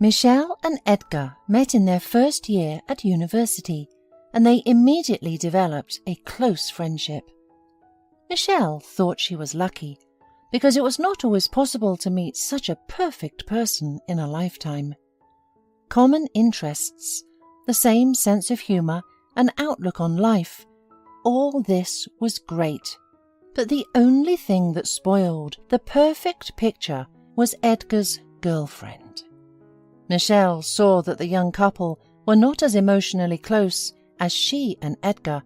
Michelle and Edgar met in their first year at university, and they immediately developed a close friendship. Michelle thought she was lucky, because it was not always possible to meet such a perfect person in a lifetime. Common interests, the same sense of humour and outlook on life, all this was great. But the only thing that spoiled the perfect picture was Edgar's girlfriend. Michelle saw that the young couple were not as emotionally close as she and Edgar,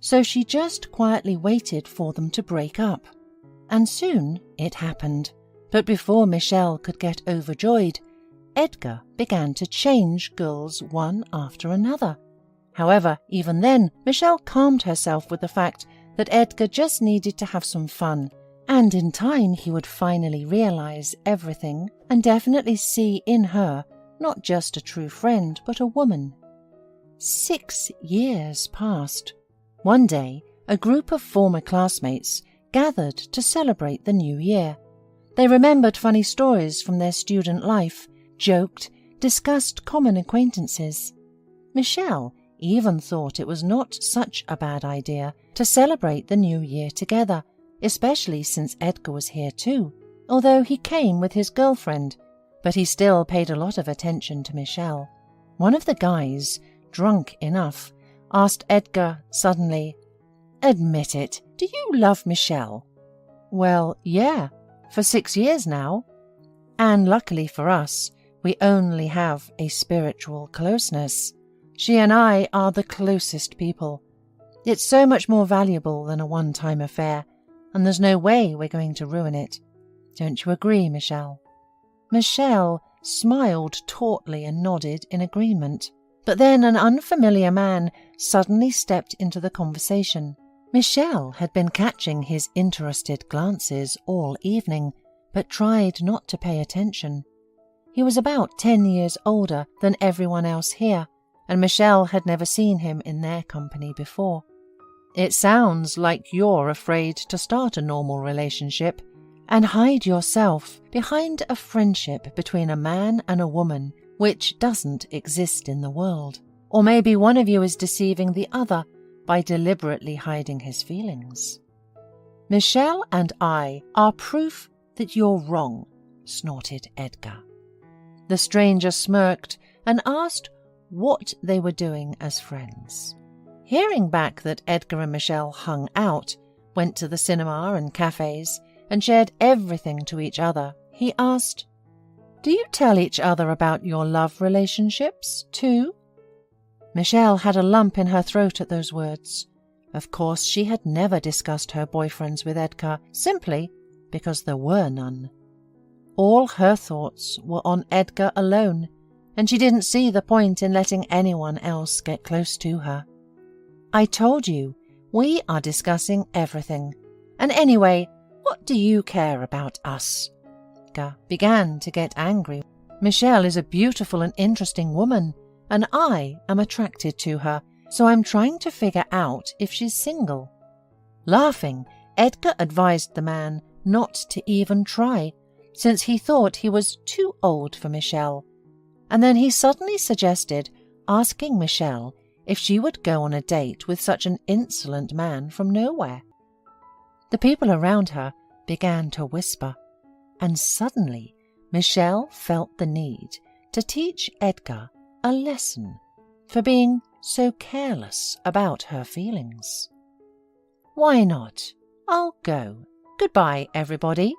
so she just quietly waited for them to break up. And soon it happened. But before Michelle could get overjoyed, Edgar began to change girls one after another. However, even then, Michelle calmed herself with the fact that Edgar just needed to have some fun, and in time he would finally realize everything and definitely see in her not just a true friend, but a woman. 6 years passed. One day, a group of former classmates gathered to celebrate the new year. They remembered funny stories from their student life, joked, discussed common acquaintances. Michelle even thought it was not such a bad idea to celebrate the new year together, especially since Edgar was here too, although he came with his girlfriend, but he still paid a lot of attention to Michelle. One of the guys, drunk enough, asked Edgar suddenly, "Admit it, do you love Michelle?" "Well, yeah, for 6 years now. And luckily for us, we only have a spiritual closeness. She and I are the closest people. It's so much more valuable than a one-time affair, and there's no way we're going to ruin it. Don't you agree, Michelle?" Michelle smiled tautly and nodded in agreement. But then an unfamiliar man suddenly stepped into the conversation. Michelle had been catching his interested glances all evening, but tried not to pay attention. He was about 10 years older than everyone else here, and Michelle had never seen him in their company before. "It sounds like you're afraid to start a normal relationship and hide yourself behind a friendship between a man and a woman which doesn't exist in the world. Or maybe one of you is deceiving the other by deliberately hiding his feelings." "Michelle and I are proof that you're wrong," snorted Edgar. The stranger smirked and asked what they were doing as friends. Hearing back that Edgar and Michelle hung out, went to the cinema and cafes, and shared everything to each other, he asked, "Do you tell each other about your love relationships, too?" Michelle had a lump in her throat at those words. Of course, she had never discussed her boyfriends with Edgar, simply because there were none. All her thoughts were on Edgar alone, and she didn't see the point in letting anyone else get close to her. "I told you, we are discussing everything. And anyway, what do you care about us?" Edgar began to get angry. "Michelle is a beautiful and interesting woman, and I am attracted to her, so I'm trying to figure out if she's single." Laughing, Edgar advised the man not to even try, since he thought he was too old for Michelle. And then he suddenly suggested asking Michelle if she would go on a date with such an insolent man from nowhere. The people around her began to whisper, and suddenly Michelle felt the need to teach Edgar a lesson for being so careless about her feelings. "Why not? I'll go. Goodbye, everybody,"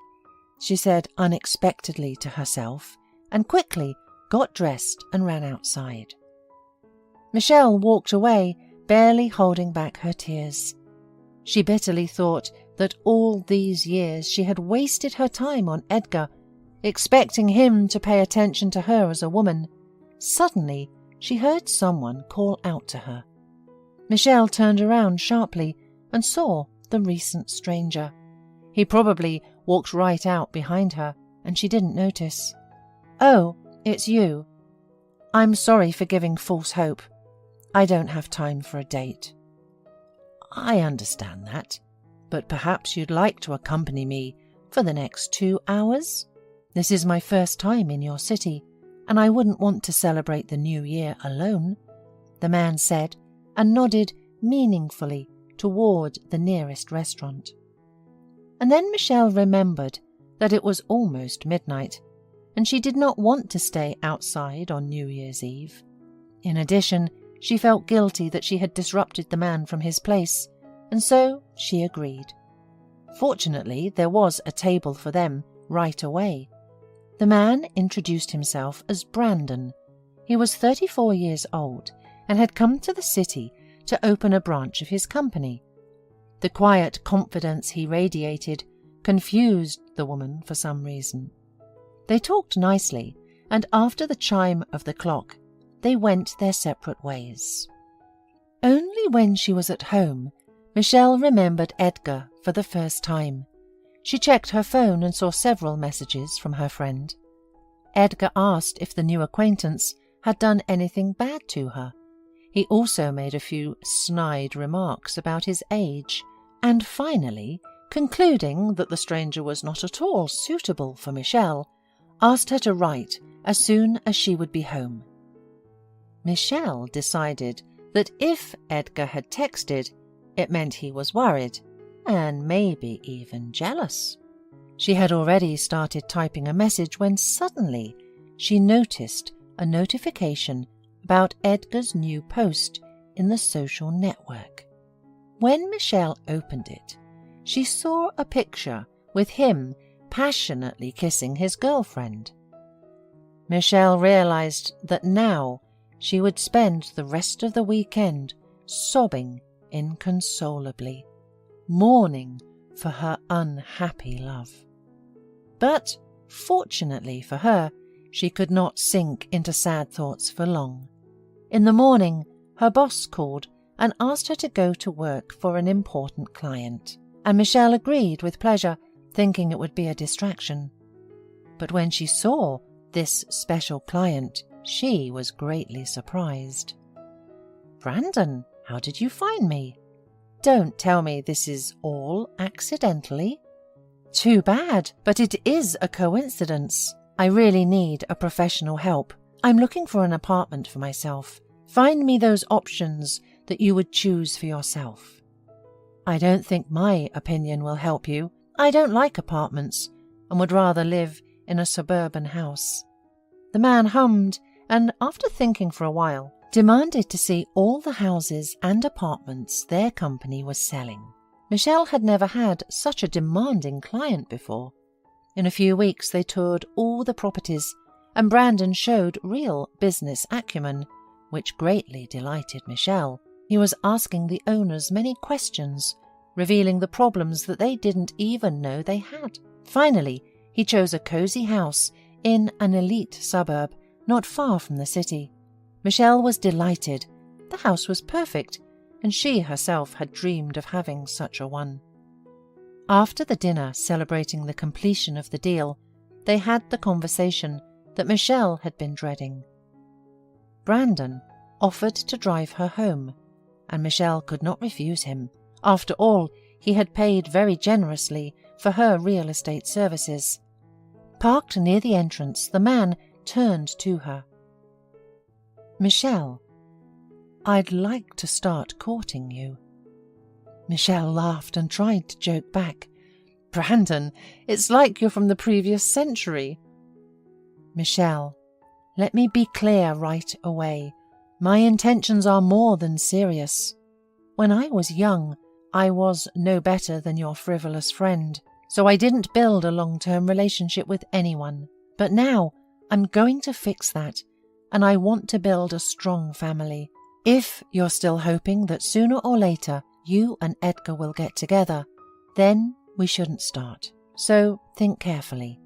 she said unexpectedly to herself, and quickly got dressed and ran outside. Michelle walked away, barely holding back her tears. She bitterly thought that all these years she had wasted her time on Edgar, expecting him to pay attention to her as a woman. Suddenly, she heard someone call out to her. Michelle turned around sharply and saw the recent stranger. He probably walked right out behind her, and she didn't notice. "Oh, it's you. I'm sorry for giving false hope. I don't have time for a date." "I understand that, but perhaps you'd like to accompany me for the next 2 hours? This is my first time in your city, and I wouldn't want to celebrate the new year alone," the man said, and nodded meaningfully toward the nearest restaurant. And then Michelle remembered that it was almost midnight, and she did not want to stay outside on New Year's Eve. In addition, she felt guilty that she had disrupted the man from his place, and so she agreed. Fortunately, there was a table for them right away. The man introduced himself as Brandon. He was 34 years old and had come to the city to open a branch of his company. The quiet confidence he radiated confused the woman for some reason. They talked nicely, and after the chime of the clock, they went their separate ways. Only when she was at home, Michelle remembered Edgar for the first time. She checked her phone and saw several messages from her friend. Edgar asked if the new acquaintance had done anything bad to her. He also made a few snide remarks about his age, and finally, concluding that the stranger was not at all suitable for Michelle, asked her to write as soon as she would be home. Michelle decided that if Edgar had texted, it meant he was worried, and maybe even jealous. She had already started typing a message when suddenly she noticed a notification about Edgar's new post in the social network. When Michelle opened it, she saw a picture with him passionately kissing his girlfriend. Michelle realized that now she would spend the rest of the weekend sobbing inconsolably, mourning for her unhappy love. But, fortunately for her, she could not sink into sad thoughts for long. In the morning, her boss called and asked her to go to work for an important client, and Michelle agreed with pleasure, thinking it would be a distraction. But when she saw this special client, she was greatly surprised. "Brandon, how did you find me? Don't tell me this is all accidentally." "Too bad, but it is a coincidence. I really need a professional help. I'm looking for an apartment for myself. Find me those options that you would choose for yourself." "I don't think my opinion will help you. I don't like apartments and would rather live in a suburban house." The man hummed and, after thinking for a while, demanded to see all the houses and apartments their company was selling. Michelle had never had such a demanding client before. In a few weeks they toured all the properties, and Brandon showed real business acumen, which greatly delighted Michelle. He was asking the owners many questions, revealing the problems that they didn't even know they had. Finally, he chose a cozy house in an elite suburb not far from the city. Michelle was delighted. The house was perfect, and she herself had dreamed of having such a one. After the dinner celebrating the completion of the deal, they had the conversation that Michelle had been dreading. Brandon offered to drive her home, and Michelle could not refuse him. After all, he had paid very generously for her real estate services. Parked near the entrance, the man turned to her. "Michelle, I'd like to start courting you." Michelle laughed and tried to joke back. "Brandon, it's like you're from the previous century." "Michelle, let me be clear right away. My intentions are more than serious. When I was young, I was no better than your frivolous friend, so I didn't build a long-term relationship with anyone. But now I'm going to fix that, and I want to build a strong family. If you're still hoping that sooner or later you and Edgar will get together, then we shouldn't start. So think carefully."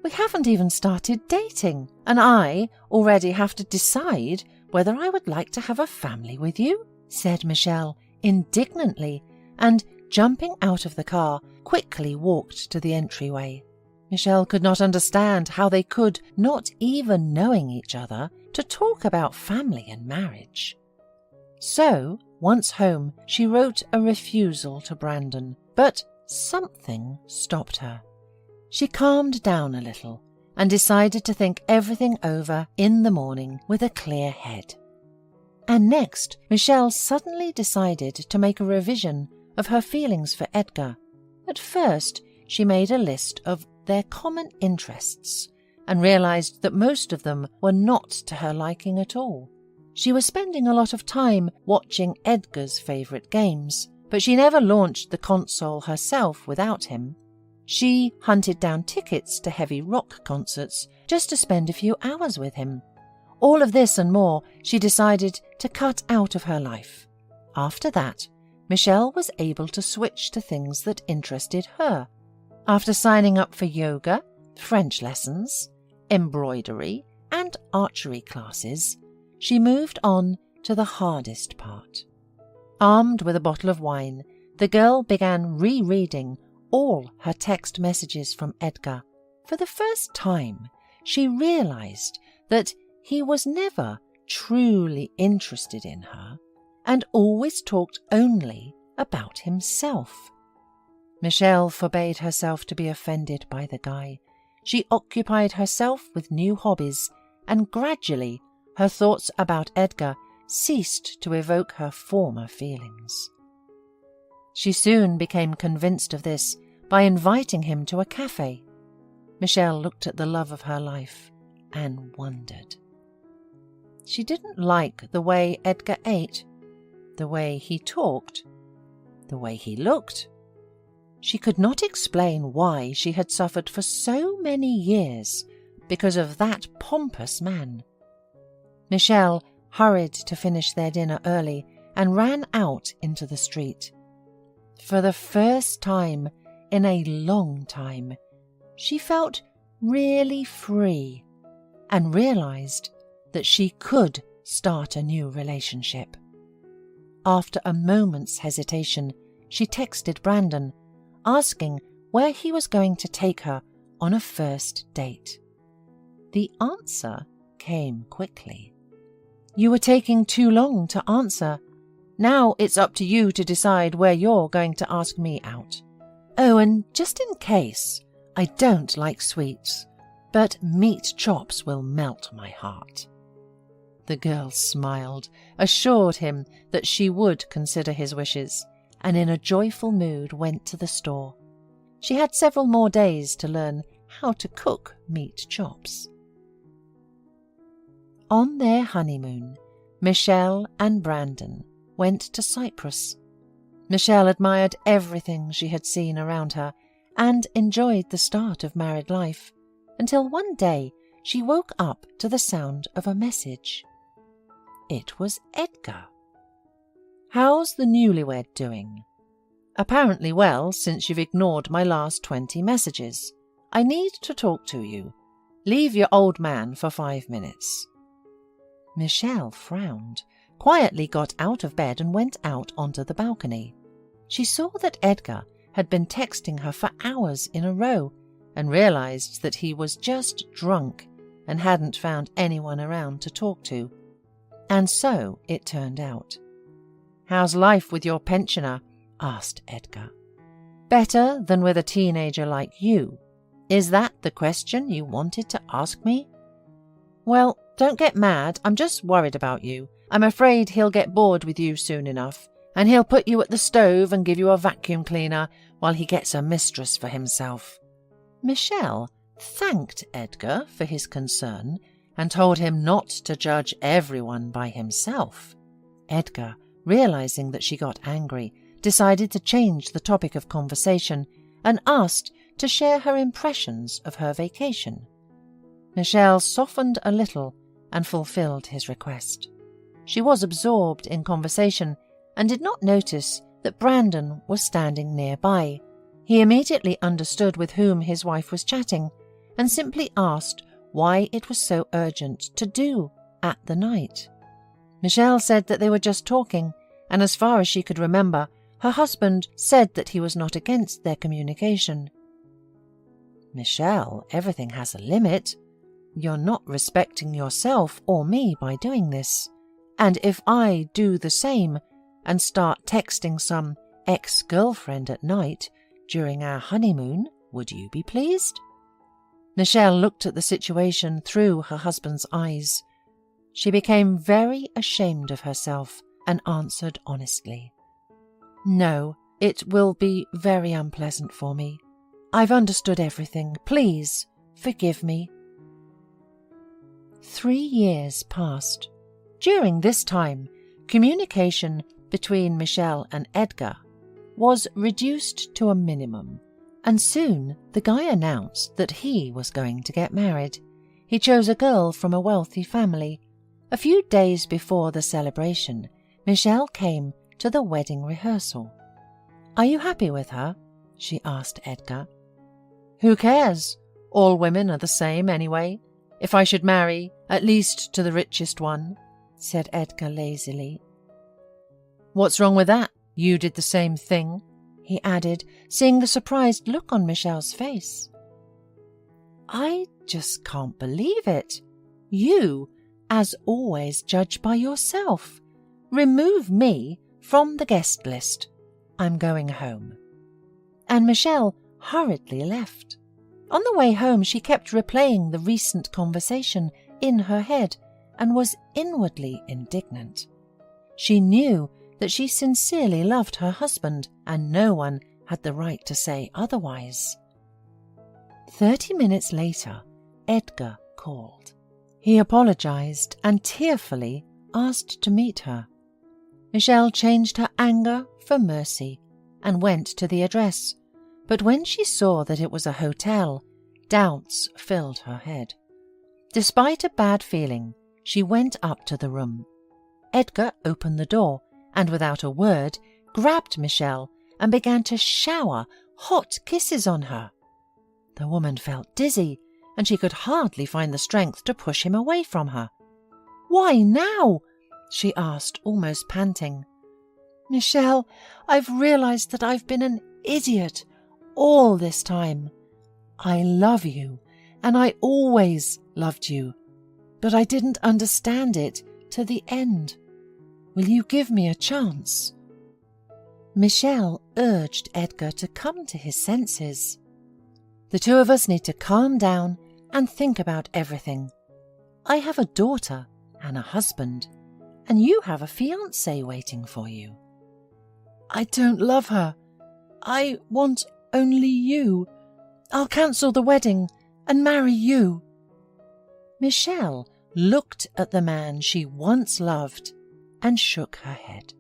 "We haven't even started dating, and I already have to decide whether I would like to have a family with you," said Michelle indignantly, and, jumping out of the car, quickly walked to the entryway. Michelle could not understand how they could, not even knowing each other, to talk about family and marriage. So, once home, she wrote a refusal to Brandon, but something stopped her. She calmed down a little and decided to think everything over in the morning with a clear head. And next, Michelle suddenly decided to make a revision of her feelings for Edgar. At first, she made a list of their common interests and realized that most of them were not to her liking at all. She was spending a lot of time watching Edgar's favourite games, but she never launched the console herself without him. She hunted down tickets to heavy rock concerts just to spend a few hours with him. All of this and more she decided to cut out of her life. After that, Michelle was able to switch to things that interested her. After signing up for yoga, French lessons, embroidery, and archery classes, she moved on to the hardest part. Armed with a bottle of wine, the girl began rereading all her text messages from Edgar. For the first time, she realized that he was never truly interested in her and always talked only about himself. Michelle forbade herself to be offended by the guy. She occupied herself with new hobbies, and gradually her thoughts about Edgar ceased to evoke her former feelings. She soon became convinced of this by inviting him to a cafe. Michelle looked at the love of her life and wondered. She didn't like the way Edgar ate, the way he talked, the way he looked. She could not explain why she had suffered for so many years because of that pompous man. Michelle hurried to finish their dinner early and ran out into the street. For the first time in a long time, she felt really free and realized that she could start a new relationship. After a moment's hesitation, she texted Brandon, asking where he was going to take her on a first date. The answer came quickly. "You were taking too long to answer. Now it's up to you to decide where you're going to ask me out. Oh, and just in case, I don't like sweets, but meat chops will melt my heart." The girl smiled, assured him that she would consider his wishes, and in a joyful mood went to the store. She had several more days to learn how to cook meat chops. On their honeymoon, Michelle and Brandon went to Cyprus. Michelle admired everything she had seen around her and enjoyed the start of married life, until one day she woke up to the sound of a message. It was Edgar. "How's the newlywed doing?" "Apparently well, since you've ignored my last 20 messages. I need to talk to you. Leave your old man for 5 minutes." Michelle frowned, quietly got out of bed and went out onto the balcony. She saw that Edgar had been texting her for hours in a row and realized that he was just drunk and hadn't found anyone around to talk to. And so it turned out. "How's life with your pensioner?" asked Edgar. "Better than with a teenager like you. Is that the question you wanted to ask me?" "Well, don't get mad. I'm just worried about you. I'm afraid he'll get bored with you soon enough, and he'll put you at the stove and give you a vacuum cleaner while he gets a mistress for himself." Michelle thanked Edgar for his concern and told him not to judge everyone by himself. Edgar, realizing that she got angry, decided to change the topic of conversation and asked to share her impressions of her vacation. Michelle softened a little and fulfilled his request. She was absorbed in conversation and did not notice that Brandon was standing nearby. He immediately understood with whom his wife was chatting and simply asked why it was so urgent to do at the night. Michelle said that they were just talking, and as far as she could remember, her husband said that he was not against their communication. "Michelle, everything has a limit. You're not respecting yourself or me by doing this. And if I do the same and start texting some ex-girlfriend at night during our honeymoon, would you be pleased?" Michelle looked at the situation through her husband's eyes. She became very ashamed of herself and answered honestly, "No, it will be very unpleasant for me. I've understood everything. Please, forgive me." 3 years passed. During this time, communication between Michelle and Edgar was reduced to a minimum, and soon the guy announced that he was going to get married. He chose a girl from a wealthy family. A few days before the celebration, Michelle came to the wedding rehearsal. "Are you happy with her?" she asked Edgar. "Who cares? All women are the same anyway. If I should marry, at least to the richest one," said Edgar lazily. "What's wrong with that? You did the same thing," he added, seeing the surprised look on Michelle's face. "I just can't believe it. You, as always, judge by yourself. Remove me from the guest list. I'm going home." And Michelle hurriedly left. On the way home, she kept replaying the recent conversation in her head and was inwardly indignant. She knew that she sincerely loved her husband, and no one had the right to say otherwise. 30 minutes later, Edgar called. He apologized and tearfully asked to meet her. Michelle changed her anger for mercy and went to the address, but when she saw that it was a hotel, doubts filled her head. Despite a bad feeling, she went up to the room. Edgar opened the door and, without a word, grabbed Michelle and began to shower hot kisses on her. The woman felt dizzy, and she could hardly find the strength to push him away from her. "Why now?" she asked, almost panting. "Michelle, I've realized that I've been an idiot all this time. I love you, and I always loved you, but I didn't understand it to the end. Will you give me a chance?" Michelle urged Edgar to come to his senses. "The two of us need to calm down and think about everything. I have a daughter and a husband, and you have a fiancé waiting for you." "I don't love her. I want only you. I'll cancel the wedding and marry you." Michelle looked at the man she once loved and shook her head.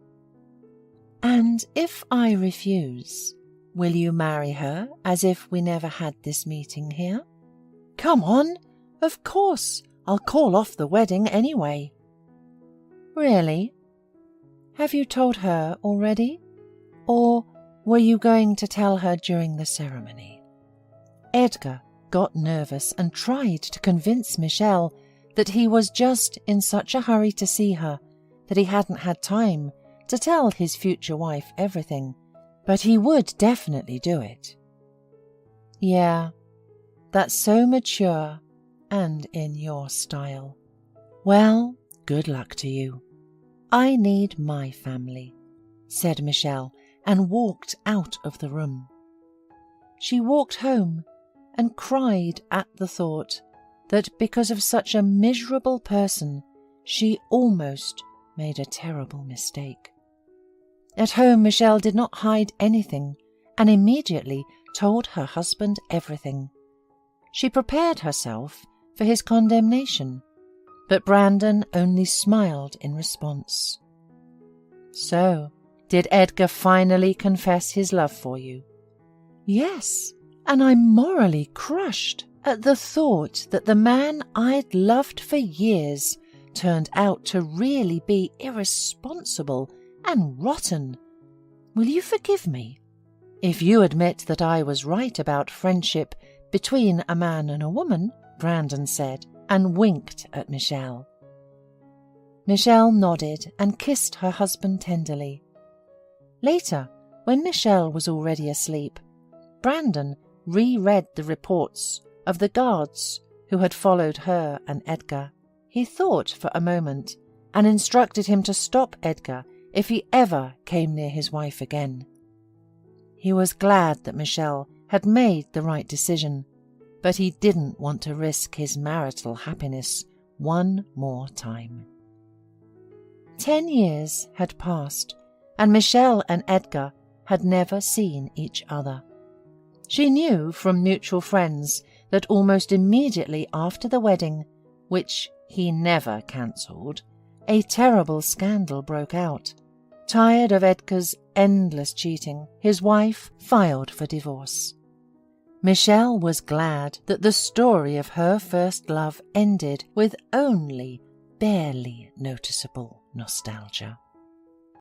"And if I refuse, will you marry her as if we never had this meeting here?" "Come on, of course. I'll call off the wedding anyway." "Really? Have you told her already? Or were you going to tell her during the ceremony?" Edgar got nervous and tried to convince Michelle that he was just in such a hurry to see her that he hadn't had time to tell his future wife everything, but he would definitely do it. "Yeah, that's so mature and in your style. Well, good luck to you. I need my family," said Michelle, and walked out of the room. She walked home and cried at the thought that because of such a miserable person, she almost made a terrible mistake. At home, Michelle did not hide anything and immediately told her husband everything. She prepared herself for his condemnation, but Brandon only smiled in response. "So, did Edgar finally confess his love for you?" "Yes, and I'm morally crushed at the thought that the man I'd loved for years turned out to really be irresponsible and rotten. Will you forgive me? If you admit that I was right about friendship between a man and a woman," Brandon said, and winked at Michelle. Michelle nodded and kissed her husband tenderly. Later, when Michelle was already asleep, Brandon reread the reports of the guards who had followed her and Edgar. He thought for a moment and instructed him to stop Edgar if he ever came near his wife again. He was glad that Michelle had made the right decision, but he didn't want to risk his marital happiness one more time. 10 years had passed, and Michelle and Edgar had never seen each other. She knew from mutual friends that almost immediately after the wedding, which he never cancelled, a terrible scandal broke out. Tired of Edgar's endless cheating, his wife filed for divorce. Michelle was glad that the story of her first love ended with only barely noticeable nostalgia.